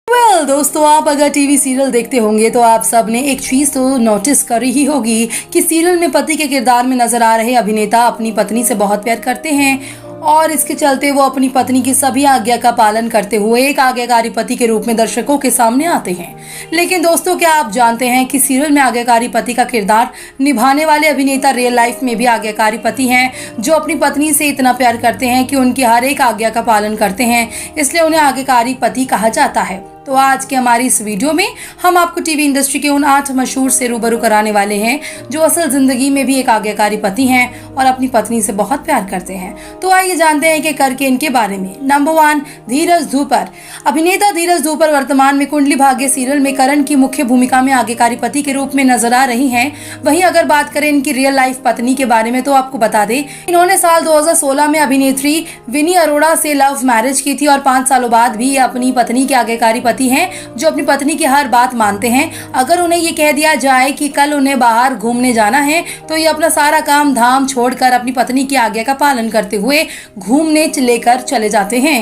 दोस्तों, आप अगर टीवी सीरियल देखते होंगे तो आप सब ने एक चीज तो नोटिस करी ही होगी कि सीरियल में पति के किरदार में नजर आ रहे अभिनेता अपनी पत्नी से बहुत प्यार करते हैं और इसके चलते वो अपनी पत्नी की सभी आज्ञा का पालन करते हुए एक आज्ञाकारी पति के रूप में दर्शकों के सामने आते हैं। लेकिन दोस्तों, क्या आप जानते हैं कि सीरियल में आज्ञाकारी पति का किरदार निभाने वाले अभिनेता रियल लाइफ में भी आज्ञाकारी पति हैं, जो अपनी पत्नी से इतना प्यार करते हैं कि उनकी हर एक आज्ञा का पालन करते हैं, इसलिए उन्हें आज्ञाकारी पति कहा जाता है। तो आज के हमारी इस वीडियो में हम आपको टीवी इंडस्ट्री के उन 8 मशहूर से रूबरू कराने वाले हैं जो असल जिंदगी में भी एक आज्ञाकारी पति हैं और अपनी पत्नी से बहुत प्यार करते हैं। तो आइए जानते हैं कि करके इनके बारे में। नंबर 1, धीरज धूपर। अभिनेता धीरज धूपर वर्तमान में कुंडली भाग्य सीरियल में करण की मुख्य भूमिका में आज्ञाकारी पति के रूप में नजर आ रही हैं। वहीं अगर बात करें इनकी रियल लाइफ पत्नी के बारे में तो आपको बता दें, इन्होंने साल 2016 में अभिनेत्री विनी अरोड़ा से लव मैरिज की थी और 5 सालों बाद भी अपनी पत्नी के आज्ञाकारी पति हैं जो अपनी पत्नी की हर बात मानते हैं। अगर उन्हें ये कह दिया जाए कि कल उन्हें बाहर घूमने जाना है तो ये अपना सारा काम धाम छोड़कर अपनी पत्नी की आज्ञा का पालन करते हुए घूमने लेकर चले जाते हैं।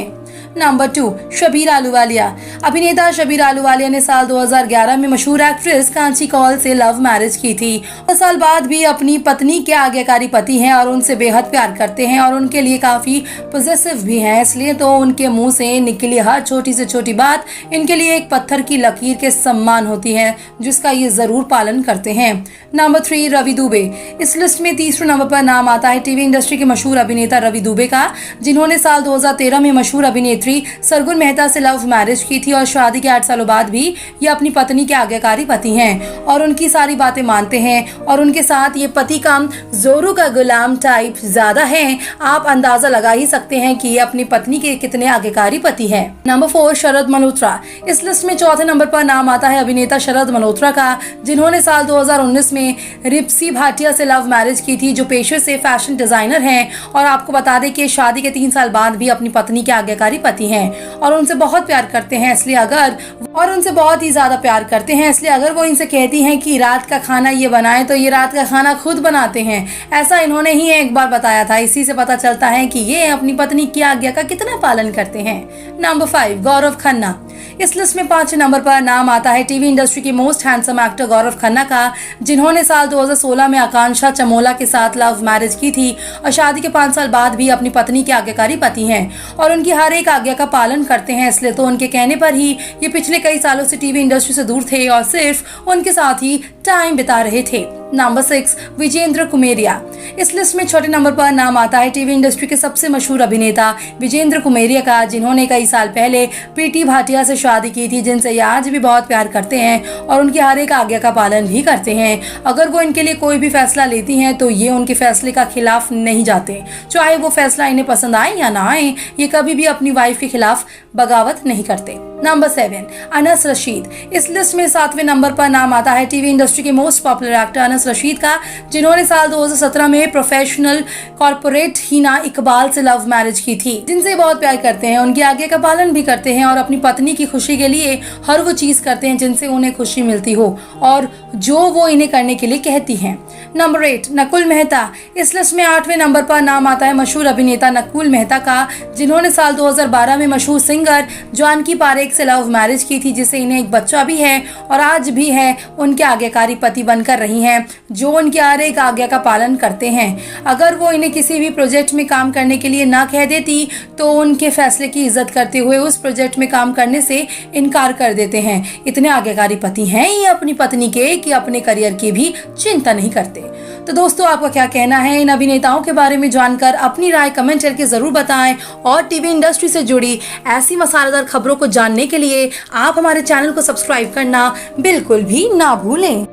नंबर 2, शबीर अहलूवालिया। अभिनेता शबीर अहलूवालिया ने साल 2011 में मशहूर एक्ट्रेस कांची कौल से लव मैरिज की थी। 2 साल बाद भी अपनी पत्नी के आज्ञाकारी पति हैं और उनसे बेहद प्यार करते हैं और उनके लिए काफी पॉजिटिव भी हैं, इसलिए तो उनके मुंह से निकली हर छोटी से छोटी बात इनके लिए एक पत्थर की लकीर के सम्मान होती है, जिसका ये जरूर पालन करते हैं। नंबर 3, रवि दुबे। इस लिस्ट में तीसरे नंबर पर नाम आता है टीवी इंडस्ट्री के मशहूर अभिनेता रवि दुबे का, जिन्होंने साल 2013 में मशहूर अभिनेत्री सरगुन मेहता से लव मैरिज की थी और शादी के 8 सालों बाद भी ये अपनी पत्नी के आज्ञाकारी पति हैं और उनकी सारी बातें मानते हैं और उनके साथ ये पति का जोरू का गुलाम टाइप ज्यादा है। आप अंदाजा लगा ही सकते हैं कि ये अपनी पत्नी के कितने आज्ञाकारी पति हैं। नंबर 4, शरद मल्होत्रा। इस लिस्ट में चौथे नंबर पर नाम आता है अभिनेता शरद मल्होत्रा का, जिन्होंने साल 2019 में रिप्सी भाटिया से लव मैरिज की थी, जो पेशे से फैशन डिजाइनर हैं और आपको बता दें कि शादी के 3 साल बाद भी अपनी पत्नी के आज्ञाकारी पति हैं और उनसे बहुत प्यार करते हैं, इसलिए उनसे बहुत ही ज्यादा प्यार करते हैं, इसलिए अगर वो इनसे कहती हैं कि रात का खाना ये बनाए तो ये रात का खाना खुद बनाते हैं। ऐसा इन्होंने ही एक बार बताया था। इसी से पता चलता है कि ये अपनी पत्नी की आज्ञा का कितना पालन करते हैं। नंबर 5, गौरव खन्ना। इस लिस्ट में 5 नंबर पर नाम आता है टीवी इंडस्ट्री के most handsome actor Gaurav Khanna का, जिन्होंने साल 2016 में आकांक्षा चमोला के साथ लव मैरिज की थी और शादी के 5 साल बाद भी अपनी पत्नी के आज्ञाकारी पति हैं और उनकी हर एक आज्ञा का पालन करते हैं, इसलिए तो उनके कहने पर ही ये पिछले कई सालों से टीवी इंडस्ट्री से दूर थे और सिर्फ उनके साथ ही टाइम बिता रहे थे। नंबर 6, विजेंद्र कुमेरिया। इस लिस्ट में छोटे नंबर पर नाम आता है टीवी इंडस्ट्री के सबसे मशहूर अभिनेता विजेंद्र कुमेरिया का, जिन्होंने कई साल पहले प्रीति भाटिया से शादी की थी, जिनसे ये आज भी बहुत प्यार करते हैं और उनकी हर एक आज्ञा का पालन भी करते हैं। अगर वो इनके लिए कोई भी फैसला लेती हैं तो ये उनके फैसले का खिलाफ नहीं जाते, चाहे वो फैसला इन्हें पसंद आए या ना आए। ये कभी भी अपनी वाइफ के खिलाफ बगावत नहीं करते। नंबर 7, अनस रशीद। इस लिस्ट में 7वें नंबर पर नाम आता है टीवी इंडस्ट्री के most popular actor Anas Rashid का, जिन्होंने साल 2017 में प्रोफेशनल कॉर्पोरेट हिना इकबाल से लव मैरिज की थी, जिनसे बहुत प्यार करते हैं, उनकी आज्ञा का पालन भी करते हैं और अपनी पत्नी की खुशी के लिए हर वो चीज करते हैं जिनसे उन्हें खुशी मिलती हो और जो वो इन्हें करने के लिए कहती हैं। नंबर 8, नकुल मेहता। इस लिस्ट में 8वें नंबर पर नाम आता है मशहूर अभिनेता नकुल मेहता का, जिन्होंने साल 2012 में मशहूर सिंगर जानकी पारेख से लव मैरिज की थी, जिससे इन्हें एक बच्चा भी है और आज भी है उनके आज्ञाकारी पति बनकर रही हैं, जो उनकी हर एक आज्ञा का पालन करते हैं। अगर वो इन्हें किसी भी प्रोजेक्ट में काम करने के लिए ना कह देती तो उनके फैसले की इज्जत करते हुए उस प्रोजेक्ट में काम करने से इनकार कर देते हैं। इतने आज्ञाकारी पति हैं ये अपनी पत्नी के कि अपने करियर की भी चिंता नहीं करते। तो दोस्तों, आपका क्या कहना है इन अभिनेताओं के बारे में जानकर? अपनी राय कमेंट करके जरूर बताएं और टीवी इंडस्ट्री से जुड़ी ऐसी मसालेदार खबरों को जानने के लिए आप हमारे चैनल को सब्सक्राइब करना बिल्कुल भी ना भूलें।